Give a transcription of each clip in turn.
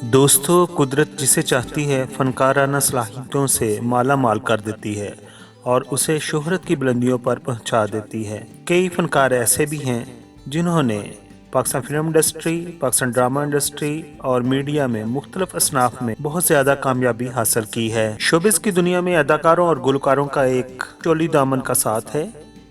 दोस्तों, कुदरत जिसे चाहती है फनकाराना सलाहियतों से माला माल कर देती है और उसे शोहरत की बुलंदियों पर पहुंचा देती है। कई फनकार ऐसे भी हैं जिन्होंने Pakistan film industry, Pakistan drama industry और मीडिया में मुख्तलिफ असनाफ में बहुत ज़्यादा कामयाबी हासिल की है। शोबिस की दुनिया में अदाकारों और गुलकारों का एक चोली दामन का साथ है।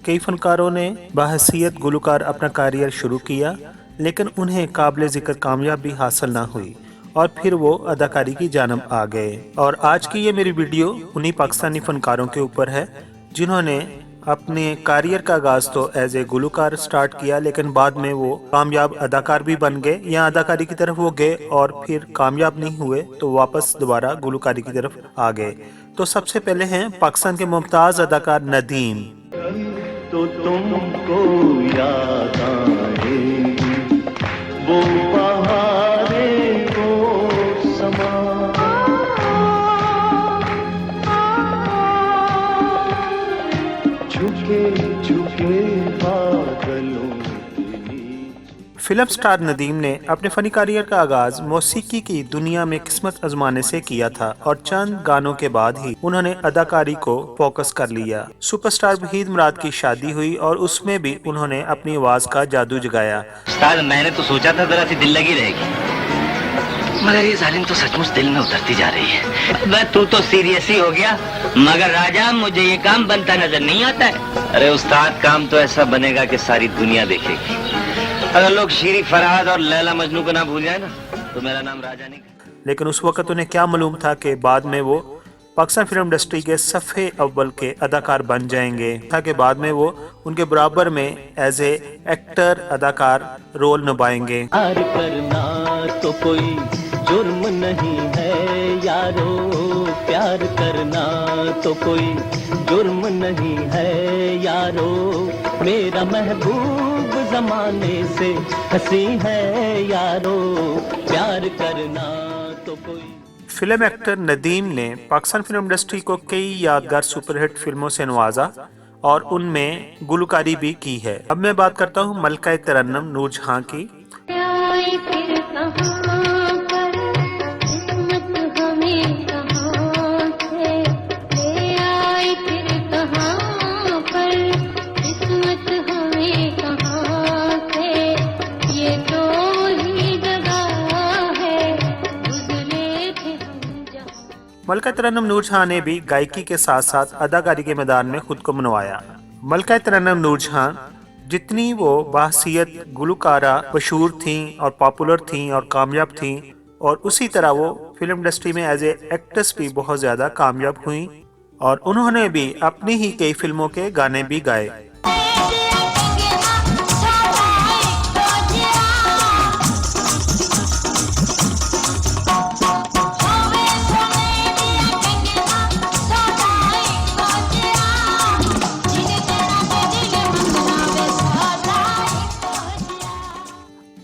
कई फनकारों ने बहसीयत गुलकार अपना करियर शुरू किया, लेकिन उन्हें काबिल ज़िक्र कामयाबी हासिल ना हुई और फिर वो अदाकारी की जानब आ गए। और आज की ये मेरी वीडियो उन्हीं पाकिस्तानी फनकारों के ऊपर है जिन्होंने अपने करियर का आगाज तो एज ए गुलकार स्टार्ट किया, लेकिन बाद में वो कामयाब अदाकार भी बन गए या अदाकारी की तरफ वो गए और फिर कामयाब नहीं हुए तो वापस दोबारा गुलकारी की तरफ आ गए। तो सबसे पहले हैं पाकिस्तान के मुमताज अदाकार नदीम। तो तुमको याद आएगी वो बहारे वो समा, झुके झुके बादलों के नीचे। फिल्म स्टार नदीम ने अपने फनी करियर का आगाज मौसीकी की दुनिया में किस्मत आजमाने से किया था और चंद गानों के बाद ही उन्होंने अदाकारी को फोकस कर लिया। सुपरस्टार वहीद मुराद की शादी हुई और उसमें भी उन्होंने अपनी आवाज का जादू जगाया। उस्ताद, मैंने तो सोचा था जरा सी दिल लगी रहेगी, मगर ये जालिम तो सचमुच दिल में उतरती जा रही है। मैं तू तो सीरियस ही हो गया, मगर राजा मुझे ये काम बनता नजर नहीं आता है। अरे उस्ताद, काम तो ऐसा बनेगा कि सारी दुनिया देखेगी। अगर लोग शीरी फरहाद और लैला मजनू को ना भूल जाए ना, तो मेरा नाम राजा नहीं। लेकिन उस वक्त उन्हें क्या मालूम था कि बाद में वो पाकिस्तान फिल्म इंडस्ट्री के सफ़े अव्वल के अदाकार बन जाएंगे। था कि बाद में वो उनके बराबर में एज ए एक्टर अदाकार रोल निभाएंगे। प्यार करना तो कोई जुर्म नहीं है यारो, प्यार करना तो कोई जुर्म नहीं है यारो, मेरा महबूब जमाने से हंसी है यारो, प्यार करना तो कोई। फिल्म एक्टर नदीम ने पाकिस्तान फिल्म इंडस्ट्री को कई यादगार सुपरहिट फिल्मों से नवाजा और उनमें गुलकारी भी की है। अब मैं बात करता हूँ मलका तरन्नुम नूरजहां की। मलका तरन्नुम नूरजहां ने भी गायकी के साथ साथ अदाकारी के मैदान में खुद को मनवाया। मलका तरन्नुम नूरजहां जितनी वो बाहसियत गुलकारा मशहूर थीं और पॉपुलर थीं और कामयाब थीं, और उसी तरह वो फिल्म इंडस्ट्री में एज ए एक्ट्रेस भी बहुत ज़्यादा कामयाब हुई और उन्होंने भी अपनी ही कई फिल्मों के गाने भी गाए।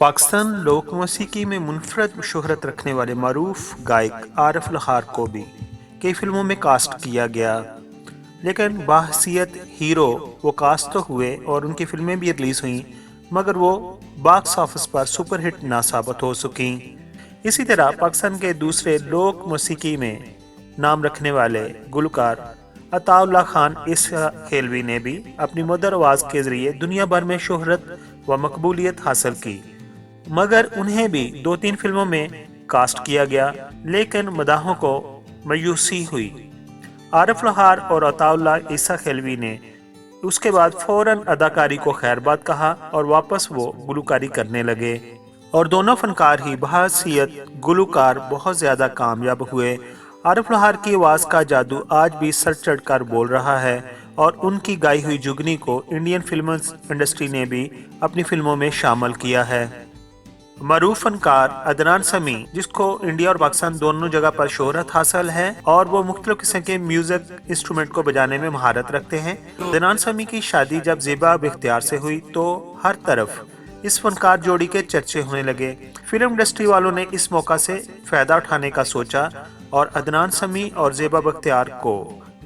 पाकिस्तान लोक मौसीकी में मुनफरद शोहरत रखने वाले मारूफ गायक आरिफ लहार को भी कई फिल्मों में कास्ट किया गया, लेकिन बाहसियत हीरो वो कास्ट तो हुए और उनकी फिल्में भी रिलीज हुई, मगर वो बॉक्स ऑफिस पर सुपरहिट ना साबित हो सकी। इसी तरह पाकिस्तान के दूसरे लोक मौसीकी में नाम रखने वाले गुलकार अताउल्लाह खान ईसा खेलवी ने भी अपनी मधुर आवाज़ के जरिए दुनिया भर में शोहरत व मकबूलियत हासिल की, मगर उन्हें भी 2-3 फिल्मों में कास्ट किया गया, लेकिन मदाहों को मायूसी हुई। आरिफ लहार और अताउल्लाह ईसा खेलवी ने उसके बाद फौरन अदाकारी को खैरबाद कहा और वापस वो गुलकारी करने लगे और दोनों फनकार ही बहसीयत गुलकार बहुत ज़्यादा कामयाब हुए। आरिफ लहार की आवाज़ का जादू आज भी सर चढ़कर बोल रहा है और उनकी गाई हुई जुगनी को इंडियन फिल्म इंडस्ट्री ने भी अपनी फिल्मों में शामिल किया है। मरूफ फनकार अदनान समी, जिसको इंडिया और पाकिस्तान दोनों जगह पर शोहरत हासिल है और वो मुख्तलिफ किस्म के म्यूजिक इंस्ट्रूमेंट को बजाने में महारत रखते हैं। अदनान समी की शादी जब ज़ेबा बख्तियार से हुई तो हर तरफ इस फनकार जोड़ी के चर्चे होने लगे। फिल्म इंडस्ट्री वालों ने इस मौका से फ़ायदा उठाने का सोचा और अदनान समी और ज़ेबा बख्तियार को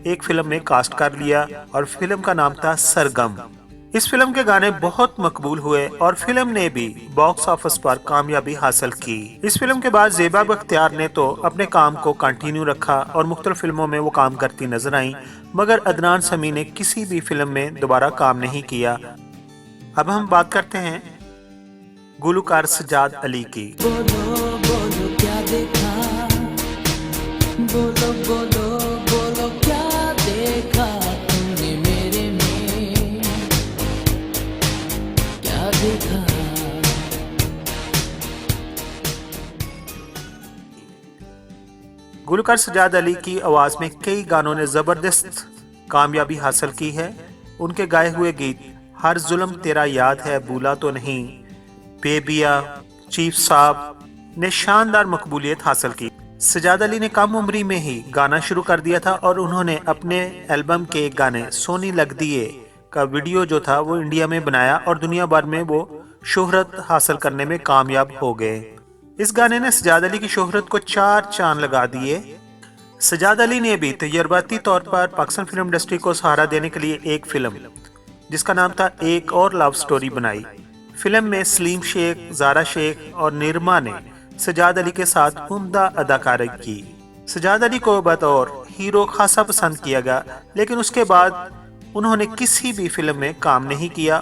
एक फिल्म में कास्ट कर लिया और फिल्म का नाम था सरगम। इस फिल्म के गाने बहुत मकबूल हुए और फिल्म ने भी बॉक्स ऑफिस पर कामयाबी हासिल की। इस फिल्म के बाद ज़ेबा बख्तियार ने तो अपने काम को कंटिन्यू रखा और मुख्तलिफ फिल्मों में वो काम करती नजर आई, मगर अदनान समी ने किसी भी फिल्म में दोबारा काम नहीं किया। अब हम बात करते हैं गुलकार सजाद अली की। बोलो बोलो क्या देखा, बोलो बोलो बोलो क्या देखा तुमने मेरे में, क्या देखा। गुलकार सजाद अली की आवाज में कई गानों ने जबरदस्त कामयाबी हासिल की है। उनके गाए हुए गीत हर जुल्म तेरा याद है, भूला तो नहीं, बेबिया, चीफ साहब ने शानदार मकबूलियत हासिल की। सजाद अली ने कम उम्री में ही गाना शुरू कर दिया था और उन्होंने अपने एल्बम के गाने सोनी लग दिए का वीडियो जो था वो इंडिया में बनाया और दुनिया भर में वो शोहरत हासिल करने में कामयाब हो गए। इस गाने ने सजाद अली की शोहरत को 4 चांद लगा दिए। सजाद अली ने भी तजर्बाती तौर पर पाकिस्तान फिल्म इंडस्ट्री को सहारा देने के लिए एक फिल्म जिसका नाम था एक और लव स्टोरी बनाई। फिल्म में सलीम शेख, ज़ारा शेख और निरमा ने सजाद अली के साथ उम्दा अदाकारी की। सजाद अली को बतौर हीरो खासा पसंद किया गया, लेकिन उसके बाद उन्होंने किसी भी फिल्म में काम नहीं किया।